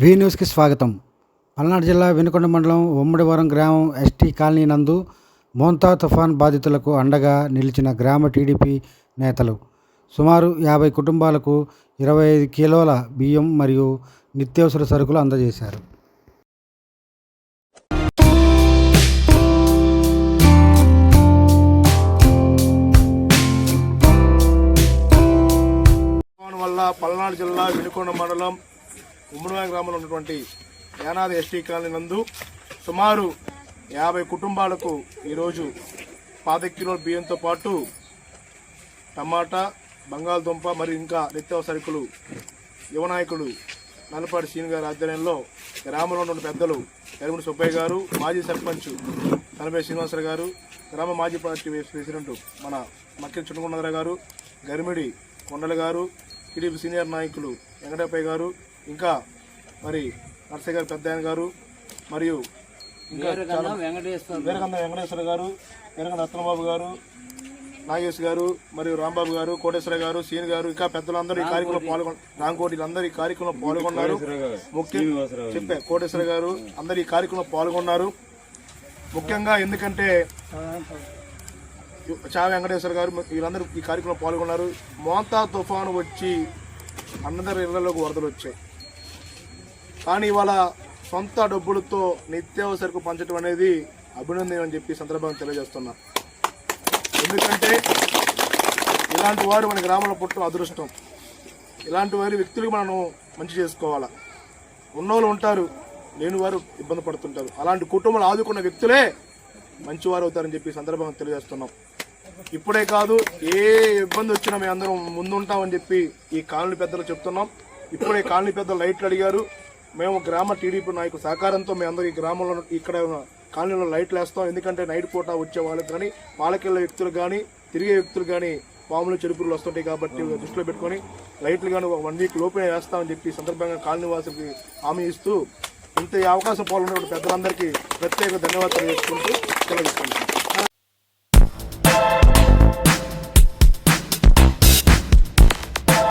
వి న్యూస్కి స్వాగతం. పల్నాడు జిల్లా వినుకొండ మండలం ఉమ్మడివరం గ్రామం ఎస్టీ కాలనీ నందు మోంతా తుఫాన్ బాధితులకు అండగా నిలిచిన గ్రామ టీడీపీ నేతలు సుమారు 50 కుటుంబాలకు 25 కిలోల బియ్యం మరియు నిత్యావసర సరుకులు అందజేశారు. పల్నాడు జిల్లా వినుకొండ మండలం ఉమ్మడివరం గ్రామంలో ఉన్నటువంటి యానాది ఎస్టీ కాలనీ నందు సుమారు 50 కుటుంబాలకు ఈరోజు 15 కిలోల బియ్యంతో పాటు టమాటా, బంగాళదుంప మరియు ఇంకా నిత్యావసర సరుకులు యువ నాయకుడు నల్లపాటి సీని గారి ఆధ్వర్యంలో గ్రామంలో ఉన్న పెద్దలు ఎరుముడి సుబ్బయ్య గారు, మాజీ సర్పంచ్ తనపై శ్రీనివాసరావు గారు, గ్రామ మాజీ పార్టీ ప్రెసిడెంట్ మన మక్కిలి చుట్టుకొండరావు గారు, గరిమిడి కొండల గారు, టీడీపీ సీనియర్ నాయకులు వెంకటప్పయ్య గారు, ఇంకా మరి నర్సయ్య గారు పెద్ద ఆయన గారు, మరియు ఇంకా వీరగంధ వెంకటేశ్వర గారు, వీరగంధ రత్నబాబు గారు, నాగేష్ గారు, మరియు రాంబాబు గారు, కోటేశ్వర గారు, సీని గారు, ఇంకా పెద్దలందరూ ఈ కార్యక్రమంలో రాంకోటిలందరూ ఈ కార్యక్రమంలో పాల్గొన్నారు. ముఖ్యంగా కోటేశ్వర గారు అందరూ ఈ కార్యక్రమంలో పాల్గొన్నారు. ముఖ్యంగా ఎందుకంటే చా వెంకటేశ్వర గారు వీళ్ళందరూ ఈ కార్యక్రమంలో పాల్గొన్నారు. మోంతా తుఫాను వచ్చి అందరి ఇళ్లలోకి వరదలు వచ్చాయి. కానీ ఇవాళ సొంత డబ్బులతో నిత్యావసరకు పంచడం అనేది అభినందన అని చెప్పి సందర్భంగా తెలియజేస్తున్నా. ఎందుకంటే ఇలాంటి వారు మన గ్రామంలో పుట్టడం అదృష్టం. ఇలాంటి వారి వ్యక్తులకు మనం మంచి చేసుకోవాలా. ఉన్నోళ్ళు ఉంటారు, లేని వారు ఇబ్బంది పడుతుంటారు. అలాంటి కుటుంబాలు ఆదుకున్న వ్యక్తులే మంచివారు అవుతారని చెప్పి సందర్భంగా తెలియజేస్తున్నాం. ఇప్పుడే కాదు, ఏ ఇబ్బంది వచ్చినా మేము అందరం ముందుంటామని చెప్పి ఈ కాలనీ పెద్దలు చెప్తున్నాం. ఇప్పుడే కాలనీ పెద్దలు లైట్లు అడిగారు. మేము గ్రామ టీడీపీ నాయకుల సహకారంతో మేము అందరూ ఈ గ్రామంలో ఇక్కడ కాలనీలో లైట్లు వేస్తాం. ఎందుకంటే నైట్ పూట వచ్చే వాళ్ళకి కానీ, పాలకెళ్ళ వ్యక్తులు కానీ, తిరిగే వ్యక్తులు కానీ పాములు చెరుపులు వస్తుంటాయి కాబట్టి దృష్టిలో పెట్టుకొని లైట్లు కానీ 1 వీక్ లోపే వేస్తామని చెప్పి సందర్భంగా కాలనీ వాసులకి హామీ ఇస్తూ ఇంత అవకాశం పాల్గొన్న పెద్దలందరికీ ప్రత్యేక ధన్యవాదాలు చేసుకుంటూ తెలియజేస్తున్నాం.